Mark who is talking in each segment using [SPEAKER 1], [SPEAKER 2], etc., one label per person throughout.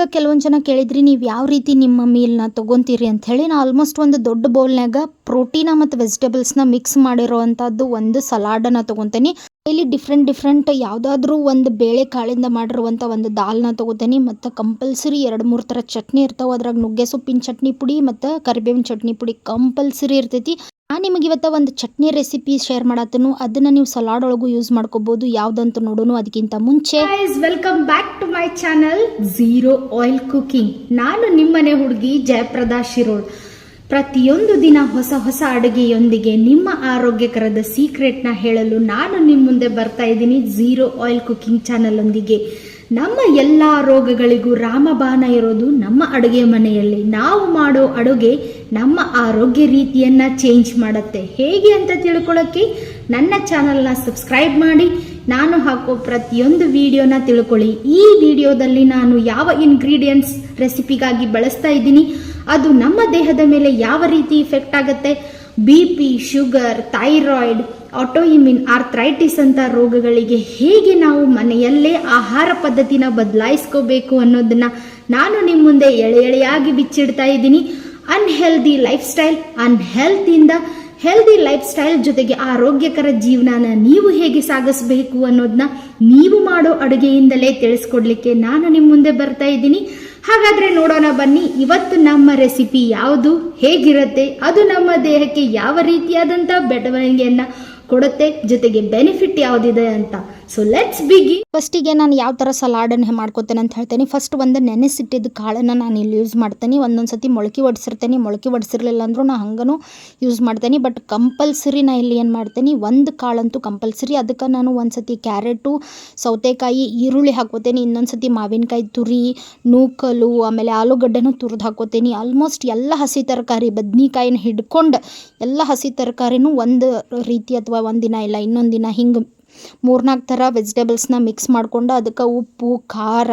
[SPEAKER 1] ಈಗ ಕೆಲವೊಂದು ಜನ ಕೇಳಿದ್ರಿ ನೀವು ಯಾವ ರೀತಿ ನಿಮ್ಮ ಮೀಲ್ನ ತೊಗೊತೀರಿ ಅಂತ ಹೇಳಿ. ನಾನು ಆಲ್ಮೋಸ್ಟ್ ಒಂದು ದೊಡ್ಡ ಬೌಲ್ನಾಗ ಪ್ರೋಟೀನ ಮತ್ತು ವೆಜಿಟೇಬಲ್ಸ್ನ ಮಿಕ್ಸ್ ಮಾಡಿರೋವಂಥದ್ದು ಒಂದು ಸಲಾಡನ್ನು ತೊಗೊತೀನಿ. ಇಲ್ಲಿ ಡಿಫ್ರೆಂಟ್ ಯಾವುದಾದ್ರೂ ಒಂದು ಬೇಳೆ ಕಾಳಿಂದ ಮಾಡಿರುವಂಥ ಒಂದು ದಾಲ್ನ ತೊಗೋತೀನಿ. ಮತ್ತು ಕಂಪಲ್ಸರಿ 2-3 ಥರ ಚಟ್ನಿ ಇರ್ತಾವೆ. ಅದ್ರಾಗ ನುಗ್ಗೆ ಸೊಪ್ಪಿನ ಚಟ್ನಿ ಪುಡಿ ಮತ್ತು ಕರಿಬೇವಿನ ಚಟ್ನಿ ಪುಡಿ ಕಂಪಲ್ಸರಿ ಇರ್ತೈತಿ. ನಾನು ನಿಮಗೆ ಇವತ್ತು ಒಂದು ಚಟ್ನಿ ರೆಸಿಪಿ ಶೇರ್ ಮಾಡತ್ತನು. ಅದನ್ನು ನೀವು ಸಲಾಡ್ ಒಳಗೂ ಯೂಸ್ ಮಾಡ್ಕೋಬೋದು. ಯಾವುದಂತ ನೋಡೋಣ. ಅದಕ್ಕಿಂತ ಮುಂಚೆ
[SPEAKER 2] welcome back to my channel zero oil cooking. ನಾನು ನಿಮ್ಮನೆ ಹುಡುಗಿ ಜಯಪ್ರದಾ ಶಿರೋಳ್. ಪ್ರತಿಯೊಂದು ದಿನ ಹೊಸ ಹೊಸ ಅಡುಗೆಯೊಂದಿಗೆ ನಿಮ್ಮ ಆರೋಗ್ಯಕರದ ಸೀಕ್ರೆಟ್ನ ಹೇಳಲು ನಾನು ನಿಮ್ಮ ಮುಂದೆ ಬರ್ತಾ ಇದ್ದೀನಿ ಝೀರೋ ಆಯಿಲ್ ಕುಕಿಂಗ್ ಚಾನಲ್ ಒಂದಿಗೆ. ನಮ್ಮ ಎಲ್ಲ ರೋಗಗಳಿಗೂ ರಾಮಬಾಣ ಇರೋದು ನಮ್ಮ ಅಡುಗೆ ಮನೆಯಲ್ಲಿ. ನಾವು ಮಾಡೋ ಅಡುಗೆ ನಮ್ಮ ಆರೋಗ್ಯ ರೀತಿಯನ್ನ ಚೇಂಜ್ ಮಾಡುತ್ತೆ. ಹೇಗೆ ಅಂತ ತಿಳ್ಕೊಳ್ಳೋಕ್ಕೆ ನನ್ನ ಚಾನಲ್ನ ಸಬ್ಸ್ಕ್ರೈಬ್ ಮಾಡಿ. ನಾನು ಹಾಕೋ ಪ್ರತಿಯೊಂದು ವಿಡಿಯೋನ ತಿಳ್ಕೊಳ್ಳಿ. ಈ ವಿಡಿಯೋದಲ್ಲಿ ನಾನು ಯಾವ ಇಂಗ್ರೀಡಿಯೆಂಟ್ಸ್ ರೆಸಿಪಿಗಾಗಿ ಬಳಸ್ತಾ ಇದ್ದೀನಿ, ಅದು ನಮ್ಮ ದೇಹದ ಮೇಲೆ ಯಾವ ರೀತಿ ಇಫೆಕ್ಟ್ ಆಗುತ್ತೆ, BP, sugar, thyroid, autoimmune, arthritis ಅಂತ ರೋಗಗಳಿಗೆ ಹೇಗೆ ನಾವು ಮನೆಯಲ್ಲೇ ಆಹಾರ ಪದ್ಧತಿನ ಬದಲಾಯಿಸ್ಕೋಬೇಕು ಅನ್ನೋದನ್ನ ನಾನು ನಿಮ್ಮ ಮುಂದೆ ಎಳೆಯಾಗಿ ಬಿಚ್ಚಿಡ್ತಾ ಇದ್ದೀನಿ. ಅನ್ಹೆಲ್ದಿ ಲೈಫ್ ಸ್ಟೈಲ್, ಅನ್ಹೆಲ್ತಿಯಿಂದ ಹೆಲ್ದಿ ಲೈಫ್ ಸ್ಟೈಲ್ ಜೊತೆಗೆ ಆರೋಗ್ಯಕರ ಜೀವನನ ನೀವು ಹೇಗೆ ಸಾಗಿಸಬೇಕು ಅನ್ನೋದನ್ನ ನೀವು ಮಾಡೋ ಅಡುಗೆಯಿಂದಲೇ ತಿಳಿಸ್ಕೊಡ್ಲಿಕ್ಕೆ ನಾನು ನಿಮ್ಮ ಮುಂದೆ ಬರ್ತಾ ಇದ್ದೀನಿ. ಹಾಗಾದ್ರೆ ನೋಡೋಣ ಬನ್ನಿ, ಇವತ್ತು ನಮ್ಮ ರೆಸಿಪಿ ಯಾವುದು, ಹೇಗಿರುತ್ತೆ, ಅದು ನಮ್ಮ ದೇಹಕ್ಕೆ ಯಾವ ರೀತಿಯಾದಂಥ ಬೆಳವಣಿಗೆಯನ್ನ ಕೊಡುತ್ತೆ, ಜೊತೆಗೆ ಬೆನಿಫಿಟ್ ಯಾವುದಿದೆ ಅಂತ. ಸೊ ಲೆಟ್ಸ್ ಬಿಗಿ.
[SPEAKER 1] ಫಸ್ಟಿಗೆ ನಾನು ಯಾವ ಥರ ಸಲಾಡನ್ನು ಮಾಡ್ಕೋತೇನೆ ಅಂತ ಹೇಳ್ತೇನೆ. ಫಸ್ಟ್ ಒಂದು ನೆನೆಸಿಟ್ಟಿದ್ದ ಕಾಳನ್ನು ನಾನು ಇಲ್ಲಿ ಯೂಸ್ ಮಾಡ್ತೇನೆ. ಒಂದೊಂದು ಸತಿ ಮೊಳಕೆ ಒಡಿಸಿರ್ತೇನೆ, ಮೊಳಕೆ ಒಡಿಸಿರ್ಲಿಲ್ಲ ಅಂದ್ರೂ ನಾನು ಹಂಗೂ ಯೂಸ್ ಮಾಡ್ತೇನೆ. ಬಟ್ ಕಂಪಲ್ಸರಿ ನಾನು ಇಲ್ಲಿ ಏನು ಮಾಡ್ತೇನೆ, ಒಂದು ಕಾಳಂತೂ ಕಂಪಲ್ಸರಿ. ಅದಕ್ಕೆ ನಾನು ಒಂದು ಸತಿ ಕ್ಯಾರೆಟು, ಸೌತೆಕಾಯಿ, ಈರುಳ್ಳಿ ಹಾಕೋತೇನೆ. ಇನ್ನೊಂದು ಸತಿ ಮಾವಿನಕಾಯಿ ತುರಿ, ನೂಕಲು, ಆಮೇಲೆ ಆಲೂಗಡ್ಡೆನೂ ತುರಿದು ಹಾಕೋತೀನಿ. ಆಲ್ಮೋಸ್ಟ್ ಎಲ್ಲ ಹಸಿ ತರಕಾರಿ, ಬದ್ನಿಕಾಯಿನ ಹಿಡ್ಕೊಂಡು ಎಲ್ಲ ಹಸಿ ತರಕಾರಿನೂ ಒಂದು ರೀತಿ ಅಥವಾ ಒಂದಿನ ಇಲ್ಲ ಇನ್ನೊಂದು ದಿನ ಹಿಂಗೆ 3-4 ಥರ ವೆಜಿಟೇಬಲ್ಸ್ನ ಮಿಕ್ಸ್ ಮಾಡ್ಕೊಂಡು ಅದಕ್ಕೆ ಉಪ್ಪು, ಖಾರ,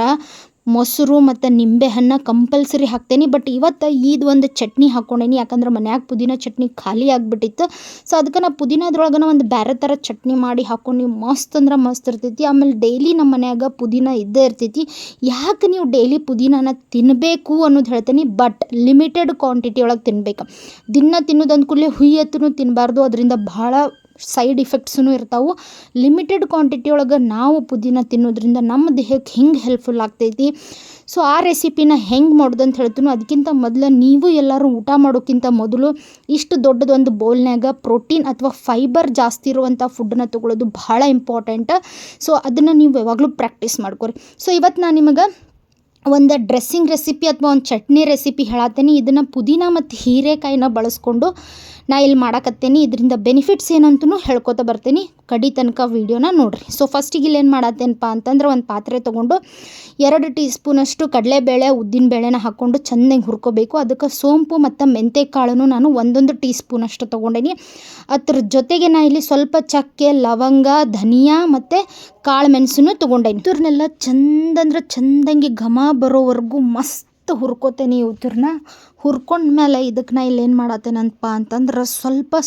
[SPEAKER 1] ಮೊಸರು ಮತ್ತು ನಿಂಬೆಹಣ್ಣು ಕಂಪಲ್ಸರಿ ಹಾಕ್ತೇನೆ. ಬಟ್ ಇವತ್ತು ಒಂದು ಚಟ್ನಿ ಹಾಕ್ಕೊಂಡೇನಿ, ಯಾಕಂದ್ರೆ ಮನ್ಯಾಗ ಪುದೀನ ಚಟ್ನಿ ಖಾಲಿ ಆಗಿಬಿಟ್ಟಿತ್ತು. ಸೊ ಅದಕ್ಕೆ ನಾನು ಪುದೀನದ್ರೊಳಗನ ಒಂದು ಬೇರೆ ಥರ ಚಟ್ನಿ ಮಾಡಿ ಹಾಕ್ಕೊಂಡು ಮಸ್ತ್ ಅಂದ್ರೆ ಮಸ್ತ್ ಇರ್ತೈತಿ. ಆಮೇಲೆ ಡೈಲಿ ನಮ್ಮ ಮನ್ಯಾಗ ಪುದೀನ ಇದ್ದೇ ಇರ್ತೈತಿ. ಯಾಕೆ ನೀವು ಡೈಲಿ ಪುದೀನನ ತಿನ್ನಬೇಕು ಅನ್ನೋದು ಹೇಳ್ತೀನಿ, ಬಟ್ ಲಿಮಿಟೆಡ್ ಕ್ವಾಂಟಿಟಿ ಒಳಗೆ ತಿನ್ಬೇಕು. ದಿನ ತಿನ್ನೋದು ಅಂದ್ಕೂಡಲೇ ಹುಯ್ಯತ್ತೂ ತಿನ್ನಬಾರ್ದು, ಅದರಿಂದ ಭಾಳ ಸೈಡ್ ಇಫೆಕ್ಟ್ಸೂ ಇರ್ತಾವೆ. ಲಿಮಿಟೆಡ್ ಕ್ವಾಂಟಿಟಿ ಒಳಗೆ ನಾವು ಪುದೀನ ತಿನ್ನೋದ್ರಿಂದ ನಮ್ಮ ದೇಹಕ್ಕೆ ಹೆಂಗೆ ಹೆಲ್ಪ್ಫುಲ್ ಆಗ್ತೈತಿ. ಸೊ ಆ ರೆಸಿಪಿನ ಹೆಂಗೆ ಮಾಡೋದು ಅಂತ ಹೇಳ್ತೀನಿ. ಅದಕ್ಕಿಂತ ಮೊದಲು ನೀವು ಎಲ್ಲರೂ ಊಟ ಮಾಡೋಕ್ಕಿಂತ ಮೊದಲು ಇಷ್ಟು ದೊಡ್ಡದೊಂದು ಬೌಲ್ನಾಗ ಪ್ರೋಟೀನ್ ಅಥವಾ ಫೈಬರ್ ಜಾಸ್ತಿ ಇರುವಂಥ ಫುಡ್ಡನ್ನ ತೊಗೊಳ್ಳೋದು ಭಾಳ ಇಂಪಾರ್ಟೆಂಟ್. ಸೊ ಅದನ್ನು ನೀವು ಯಾವಾಗಲೂ ಪ್ರಾಕ್ಟೀಸ್ ಮಾಡ್ಕೊರಿ. ಸೊ ಇವತ್ತು ನಾನು ನಿಮಗೆ ಒಂದು ಡ್ರೆಸ್ಸಿಂಗ್ ರೆಸಿಪಿ ಅಥವಾ ಒಂದು ಚಟ್ನಿ ರೆಸಿಪಿ ಹೇಳತ್ತೀನಿ. ಇದನ್ನು ಪುದೀನ ಮತ್ತು ಹೀರೆಕಾಯಿನ ಬಳಸ್ಕೊಂಡು ನಾ ಇಲ್ಲಿ ಮಾಡಕತ್ತೇನೆ. ಇದರಿಂದ ಬೆನಿಫಿಟ್ಸ್ ಏನಂತೂ ಹೇಳ್ಕೊತ ಬರ್ತೀನಿ. ಕಡಿ ತನಕ ವೀಡಿಯೋನ ನೋಡಿರಿ. ಸೊ ಫಸ್ಟಿಗೆ ಇಲ್ಲಿ ಏನು ಮಾಡತ್ತೇನಪ್ಪ ಅಂತಂದ್ರೆ ಒಂದು ಪಾತ್ರೆ ತೊಗೊಂಡು 2 ಟೀ ಸ್ಪೂನಷ್ಟು ಕಡಲೆಬೇಳೆ, ಉದ್ದಿನಬೇಳೆನ ಹಾಕ್ಕೊಂಡು ಚೆನ್ನಾಗಿ ಹುರ್ಕೋಬೇಕು. ಅದಕ್ಕೆ ಸೋಂಪು ಮತ್ತು ಮೆಂತೆ ಕಾಳನ್ನು ನಾನು 1 ಟೀ ಸ್ಪೂನಷ್ಟು ತೊಗೊಂಡೇನಿ. ಅದ್ರ ಜೊತೆಗೆ ನಾ ಇಲ್ಲಿ ಸ್ವಲ್ಪ ಚಕ್ಕೆ, ಲವಂಗ, ಧನಿಯಾ ಮತ್ತು ಕಾಳು ಮೆಣಸನ್ನು ತೊಗೊಂಡೇನಿ. ಇವ್ರನ್ನೆಲ್ಲ ಚಂದಂಗೆ ಘಮ ಬರೋವರೆಗೂ ಮಸ್ತ್ ಹುರ್ಕೋತೇನೆ. ಇವ್ರನ್ನ ಹುರ್ಕೊಂಡ್ಮೇಲೆ ಇದಕ್ಕೆ ನಾ ಇಲ್ಲಿ ಏನು ಮಾಡತ್ತೇನಪ್ಪ ಅಂತಂದ್ರೆ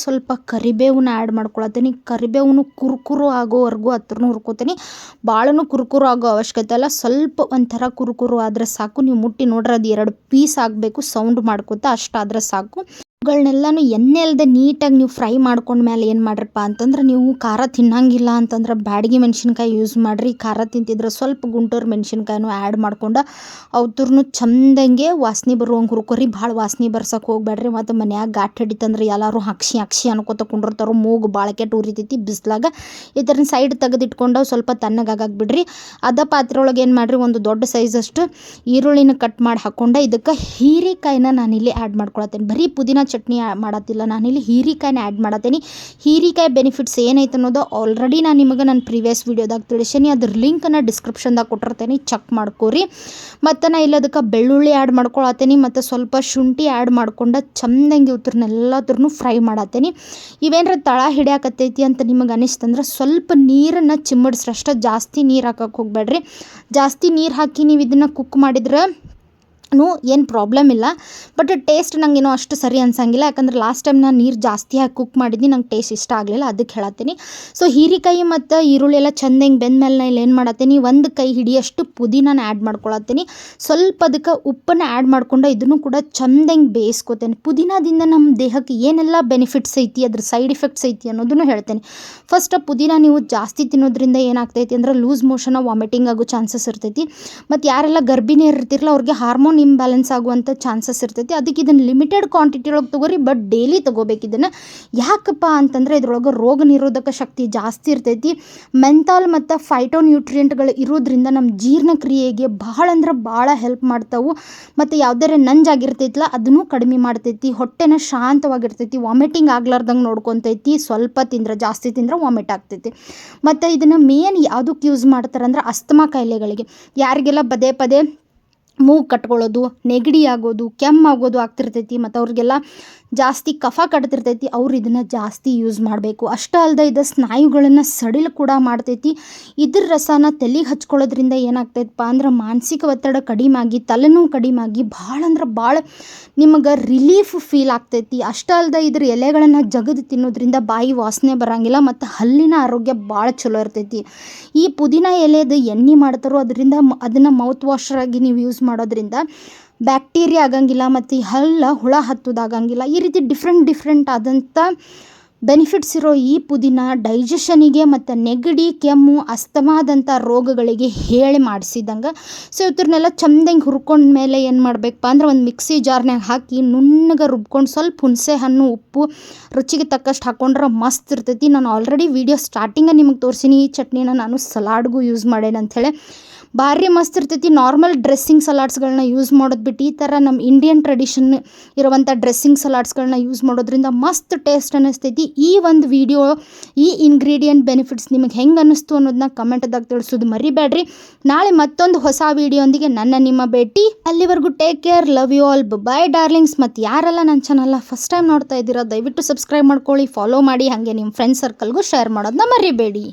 [SPEAKER 1] ಸ್ವಲ್ಪ ಕರಿಬೇವನ್ನ ಆ್ಯಡ್ ಮಾಡ್ಕೊಳತ್ತೀನಿ. ಕರಿಬೇವನು ಕುರುಕುರು ಆಗೋವರೆಗೂ ಹತ್ರನೂ ಹುರ್ಕೋತೀನಿ. ಭಾಳನೂ ಕುರುಕುರು ಆಗೋ ಅವಶ್ಯಕತೆ ಇಲ್ಲ, ಸ್ವಲ್ಪ ಒಂಥರ ಕುರುಕುರು ಆದರೆ ಸಾಕು. ನೀವು ಮುಟ್ಟಿ ನೋಡ್ರೆ ಅದು 2 ಪೀಸ್ ಆಗಬೇಕು, ಸೌಂಡ್ ಮಾಡ್ಕೋತಾ ಅಷ್ಟಾದರೆ ಸಾಕು. ಇವುಗಳನ್ನೆಲ್ಲನೂ ಎಣ್ಣೆ ಅಲ್ಲದೆ ನೀಟಾಗಿ ನೀವು ಫ್ರೈ ಮಾಡ್ಕೊಂಡ್ಮೇಲೆ ಏನು ಮಾಡ್ರಪ್ಪ ಅಂತಂದ್ರೆ, ನೀವು ಖಾರ ತಿನ್ನಂಗಿಲ್ಲ ಅಂತಂದ್ರೆ ಬ್ಯಾಡಗಿ ಮೆಣಸಿನ್ಕಾಯಿ ಯೂಸ್ ಮಾಡಿರಿ. ಖಾರ ತಿಂತಿದ್ರೆ ಸ್ವಲ್ಪ ಗುಂಟೂರು ಮೆಣಸಿನ್ಕಾಯಿನೂ ಆ್ಯಡ್ ಮಾಡ್ಕೊಂಡು ಅವ್ರನ್ನೂ ಚಂದಂಗೆ ವಾಸನೆ ಬರುವಂಗೆ ಹುರ್ಕೊರಿ. ಭಾಳ ವಾಸನೆ ಬರ್ಸೋಕೆ ಹೋಗ್ಬೇಡ್ರಿ. ಮತ್ತು ಮನ್ಯಾಗ ಗಾಟ್ ಹಿಡಿತಂದ್ರೆ ಎಲ್ಲರೂ ಹಾಕ್ಸಿ ಅನ್ಕೋತ ಕುಂಡಿರ್ತಾರೋ. ಮೂಗು ಭಾಳ ಕೆಟ್ಟು ಉರಿತೈತಿ ಬಿಸ್ಲಾಗ. ಇದನ್ನ ಸೈಡ್ ತೆಗೆದಿಟ್ಕೊಂಡು ಸ್ವಲ್ಪ ತಣ್ಣಗಾಗಕ್ಕೆ ಬಿಡ್ರಿ. ಅದ ಪಾತ್ರೆ ಒಳಗೆ ಏನು ಮಾಡಿರಿ, ಒಂದು ದೊಡ್ಡ ಸೈಜಷ್ಟು ಈರುಳ್ಳಿನ ಕಟ್ ಮಾಡಿ ಹಾಕ್ಕೊಂಡು ಇದಕ್ಕೆ ಹೀರೆಕಾಯಿನ ನಾನಿಲ್ಲಿ ಆ್ಯಡ್ ಮಾಡ್ಕೊಳತ್ತೇನೆ. ಬರೀ ಪುದೀನ ಚಟ್ನಿ ಮಾಡತ್ತಿಲ್ಲ, ನಾನಿಲ್ಲಿ ಹೀರೆಕಾಯಿನ ಆ್ಯಡ್ ಮಾಡತ್ತೀನಿ. ಹೀರೆಕಾಯಿ ಬೆನಿಫಿಟ್ಸ್ ಏನೈತೆ ಅನ್ನೋದು ಆಲ್ರೆಡಿ ನಾನು ನಿಮಗೆ ನನ್ನ ಪ್ರೀವಿಯಸ್ ವೀಡಿಯೋದಾಗ ತಿಳಿಸೀನಿ. ಅದ್ರ ಲಿಂಕನ್ನು ಡಿಸ್ಕ್ರಿಪ್ಷನ್ದಾಗ ಕೊಟ್ಟಿರ್ತೇನೆ, ಚೆಕ್ ಮಾಡ್ಕೋರಿ. ಮತ್ತು ನಾನು ಇಲ್ಲಿ ಅದಕ್ಕೆ ಬೆಳ್ಳುಳ್ಳಿ ಆ್ಯಡ್ ಮಾಡ್ಕೊಳತ್ತೀನಿ ಮತ್ತು ಸ್ವಲ್ಪ ಶುಂಠಿ ಆ್ಯಡ್ ಮಾಡ್ಕೊಂಡು ಚಂದಂಗೆ ಇವ್ರನ್ನೆಲ್ಲದ್ರೂ ಫ್ರೈ ಮಾಡತ್ತೀನಿ. ಇವೇನಾರ ತಳ ಹಿಡಿಯಾಕತ್ತೈತಿ ಅಂತ ನಿಮಗೆ ಅನಿಸ್ತಂದ್ರೆ ಸ್ವಲ್ಪ ನೀರನ್ನು ಚಿಮ್ಮಡಿಸ್ರಷ್ಟ, ಜಾಸ್ತಿ ನೀರು ಹಾಕಕ್ಕೆ ಹೋಗ್ಬೇಡ್ರಿ. ಜಾಸ್ತಿ ನೀರು ಹಾಕಿ ನೀವು ಇದನ್ನು ಕುಕ್ ಮಾಡಿದ್ರೆ ಏನು ಪ್ರಾಬ್ಲಮ್ ಇಲ್ಲ. ಬಟ್ ಟೇಸ್ಟ್ ನನಗೇನೋ ಅಷ್ಟು ಸರಿ ಅನ್ಸಂಗಿಲ್ಲ. ಯಾಕಂದ್ರೆ ಲಾಸ್ಟ್ ಟೈಮ್ ನಾನು ನೀರು ಜಾಸ್ತಿ ಹಾಕಿ ಕುಕ್ ಮಾಡಿದ್ನಿ, ನಂಗೆ ಟೇಸ್ಟ್ ಇಷ್ಟ ಆಗಲಿಲ್ಲ, ಅದಕ್ಕೆ ಹೇಳತ್ತೀನಿ. ಸೊ ಹೀರೆಕಾಯಿ ಮತ್ತು ಈರುಳ್ಳಿ ಎಲ್ಲ ಚಂದ ಹಿಂಗೆ ಬೆಂದ ಮೇಲೆ ಇಲ್ಲಿ ಏನು ಮಾಡತ್ತೀನಿ, ಒಂದು ಕೈ ಹಿಡಿಯಷ್ಟು ಪುದೀನಾನ ಆ್ಯಡ್ ಮಾಡ್ಕೊಳತ್ತೀನಿ. ಸ್ವಲ್ಪ ಅದಕ್ಕೆ ಉಪ್ಪನ್ನು ಆ್ಯಡ್ ಮಾಡ್ಕೊಂಡು ಇದನ್ನು ಕೂಡ ಚಂದ ಹಿಂಗೆ ಬೇಯಿಸ್ಕೊತೇನೆ. ಪುದೀನಾದಿಂದ ನಮ್ಮ ದೇಹಕ್ಕೆ ಏನೆಲ್ಲ ಬೆನಿಫಿಟ್ಸ್ ಐತಿ, ಅದ್ರ ಸೈಡ್ ಎಫೆಕ್ಟ್ಸ್ ಐತಿ ಅನ್ನೋದನ್ನು ಹೇಳ್ತೇನೆ. ಫಸ್ಟ್ ಪುದೀನ ನೀವು ಜಾಸ್ತಿ ತಿನ್ನೋದ್ರಿಂದ ಏನಾಗ್ತೈತಿ ಅಂದ್ರೆ ಲೂಸ್ ಮೋಷನ್, ವಾಮಿಟಿಂಗ್ ಆಗೋ ಚಾನ್ಸಸ್ ಇರ್ತೈತಿ. ಮತ್ತು ಯಾರೆಲ್ಲ ಗರ್ಭಿಣಿ ಇರ್ತಿರಲ್ಲ ಅವ್ರಿಗೆ ಹಾರ್ಮೋನ್ ಇಂಬ್ಯಾಲೆನ್ಸ್ ಆಗುವಂಥ ಚಾನ್ಸಸ್ ಇರ್ತೈತಿ. ಅದಕ್ಕೆ ಇದನ್ನು ಲಿಮಿಟೆಡ್ ಕ್ವಾಂಟಿಟಿ ಒಳಗೆ ತೊಗೋರಿ, ಬಟ್ ಡೈಲಿ ತೊಗೋಬೇಕು ಇದನ್ನು. ಯಾಕಪ್ಪ ಅಂತಂದರೆ ಇದ್ರೊಳಗೆ ರೋಗ ನಿರೋಧಕ ಶಕ್ತಿ ಜಾಸ್ತಿ ಇರ್ತೈತಿ. ಮೆಂಥಾಲ್ ಮತ್ತು ಫೈಟೋನ್ಯೂಟ್ರಿಯೆಂಟ್ಗಳು ಇರೋದ್ರಿಂದ ನಮ್ಮ ಜೀರ್ಣಕ್ರಿಯೆಗೆ ಭಾಳ ಅಂದ್ರೆ ಭಾಳ ಹೆಲ್ಪ್ ಮಾಡ್ತಾವೆ. ಮತ್ತು ಯಾವುದಾರೆ ನಂಜಾಗಿರ್ತೈತಲ್ಲ ಅದನ್ನು ಕಡಿಮೆ ಮಾಡ್ತೈತಿ. ಹೊಟ್ಟೆನ ಶಾಂತವಾಗಿರ್ತೈತಿ. ವಾಮಿಟಿಂಗ್ ಆಗ್ಲಾರ್ದಂಗೆ ನೋಡ್ಕೊತೈತಿ. ಸ್ವಲ್ಪ ತಿಂದ್ರೆ, ಜಾಸ್ತಿ ತಿಂದ್ರೆ ವಾಮಿಟ್ ಆಗ್ತೈತಿ. ಮತ್ತು ಇದನ್ನು ಮೇನ್ ಯಾವುದಕ್ಕೆ ಯೂಸ್ ಮಾಡ್ತಾರಂದ್ರೆ ಅಸ್ತಮಾ ಕಾಯಿಲೆಗಳಿಗೆ, ಯಾರಿಗೆಲ್ಲ ಪದೇ ಪದೇ ಮೂಗು ಕಟ್ಕೊಳ್ಳೋದು, ನೆಗಡಿ ಆಗೋದು, ಕೆಮ್ಮಾಗೋದು ಆಗ್ತಿರ್ತೈತಿ, ಮತ್ತು ಅವ್ರಿಗೆಲ್ಲ ಜಾಸ್ತಿ ಕಫ ಕಟ್ತಿರ್ತೈತಿ, ಅವ್ರು ಇದನ್ನು ಜಾಸ್ತಿ ಯೂಸ್ ಮಾಡಬೇಕು. ಅಷ್ಟೇ ಅಲ್ಲದೆ ಇದು ಸ್ನಾಯುಗಳನ್ನು ಸಡಿಲು ಕೂಡ ಮಾಡ್ತೈತಿ. ಇದ್ರ ರಸನ ತಲೆಗೆ ಹಚ್ಕೊಳ್ಳೋದ್ರಿಂದ ಏನಾಗ್ತೈತಪ್ಪ ಅಂದ್ರೆ ಮಾನಸಿಕ ಒತ್ತಡ ಕಡಿಮೆ ಆಗಿ, ತಲೆನೋವು ಕಡಿಮೆ ಆಗಿ, ಭಾಳ ಅಂದ್ರೆ ಭಾಳ ನಿಮಗೆ ರಿಲೀಫ್ ಫೀಲ್ ಆಗ್ತೈತಿ. ಅಷ್ಟೇ ಅಲ್ಲದೆ ಇದ್ರ ಎಲೆಗಳನ್ನು ಜಗದು ತಿನ್ನೋದ್ರಿಂದ ಬಾಯಿ ವಾಸನೆ ಬರೋಂಗಿಲ್ಲ, ಮತ್ತು ಹಲ್ಲಿನ ಆರೋಗ್ಯ ಭಾಳ ಚಲೋ ಇರ್ತೈತಿ. ಈ ಪುದೀನ ಎಲೆದು ಎಣ್ಣೆ ಮಾಡ್ತಾರೋ ಅದರಿಂದ ಅದನ್ನು ಮೌತ್ ವಾಷರಾಗಿ ನೀವು ಯೂಸ್ ಮಾಡೋದ್ರಿಂದ ಬ್ಯಾಕ್ಟೀರಿಯಾ ಆಗಂಗಿಲ್ಲ, ಮತ್ತು ಈ ಹಲ್ಲ ಹುಳ ಹತ್ತೋದಾಗಂಗಿಲ್ಲ. ಈ ರೀತಿ ಡಿಫ್ರೆಂಟ್ ಆದಂಥ ಬೆನಿಫಿಟ್ಸ್ ಇರೋ ಈ ಪುದೀನ ಡೈಜೆಷನಿಗೆ ಮತ್ತು ನೆಗಡಿ, ಕೆಮ್ಮು, ಅಸ್ತಮಾದಂಥ ರೋಗಗಳಿಗೆ ಹೇಳಿ ಮಾಡಿಸಿದಂಗೆ. ಸೊ ಇವ್ರನ್ನೆಲ್ಲ ಚಂದಂಗೆ ಹುರ್ಕೊಂಡ ಮೇಲೆ ಏನು ಮಾಡಬೇಕಪ್ಪ ಅಂದ್ರೆ ಒಂದು ಮಿಕ್ಸಿ ಜಾರ್ನಾಗ ಹಾಕಿ ನುಣ್ಣಗೆ ರುಬ್ಕೊಂಡು ಸ್ವಲ್ಪ ಹುಣಸೆ ಹಣ್ಣು, ಉಪ್ಪು ರುಚಿಗೆ ತಕ್ಕಷ್ಟು ಹಾಕ್ಕೊಂಡ್ರೆ ಮಸ್ತ್ ಇರ್ತೈತಿ. ನಾನು ಆಲ್ರೆಡಿ ವಿಡಿಯೋ ಸ್ಟಾರ್ಟಿಂಗ ನಿಮಗೆ ತೋರಿಸಿನಿ. ಈ ಚಟ್ನಿನ ನಾನು ಸಲಾಡ್ಗೂ ಯೂಸ್ ಮಾಡೇನೆ ಅಂಥೇಳಿ ಭಾರಿ ಮಸ್ತ್ ಇರ್ತೈತಿ. ನಾರ್ಮಲ್ ಡ್ರೆಸ್ಸಿಂಗ್ ಸಲಾಡ್ಸ್ಗಳನ್ನ ಯೂಸ್ ಮಾಡೋದು ಬಿಟ್ಟು ಈ ಥರ ನಮ್ಮ ಇಂಡಿಯನ್ ಟ್ರೆಡಿಷನ್ ಇರುವಂಥ ಡ್ರೆಸ್ಸಿಂಗ್ ಸಲಾಡ್ಸ್ಗಳನ್ನ ಯೂಸ್ ಮಾಡೋದ್ರಿಂದ ಮಸ್ತ್ ಟೇಸ್ಟ್ ಅನ್ನಿಸ್ತೈತಿ. ಈ ಒಂದು ವಿಡಿಯೋ, ಈ ಇಂಗ್ರೀಡಿಯೆಂಟ್ ಬೆನಿಫಿಟ್ಸ್ ನಿಮಗೆ ಹೆಂಗೆ ಅನ್ನಿಸ್ತು ಅನ್ನೋದನ್ನ ಕಮೆಂಟ್ದಾಗ ತಿಳಿಸೋದು ಮರಿಬೇಡ್ರಿ. ನಾಳೆ ಮತ್ತೊಂದು ಹೊಸ ವಿಡಿಯೋಂದಿಗೆ ನಿಮ್ಮ ಭೇಟಿ. ಅಲ್ಲಿವರೆಗೂ take care, love you all, bye darlings. ಮತ್ತು ಯಾರೆಲ್ಲ ನನ್ನ ಚಾನಲ್ನ ಫಸ್ಟ್ ಟೈಮ್ ನೋಡ್ತಾ ಇದ್ದೀರಾ ದಯವಿಟ್ಟು ಸಬ್ಸ್ಕ್ರೈಬ್ ಮಾಡ್ಕೊಳ್ಳಿ, ಫಾಲೋ ಮಾಡಿ, ಹಾಗೆ ನಿಮ್ಮ ಫ್ರೆಂಡ್ ಸರ್ಕಲ್ಗೂ ಶೇರ್ ಮಾಡೋದನ್ನ ಮರಿಬೇಡಿ.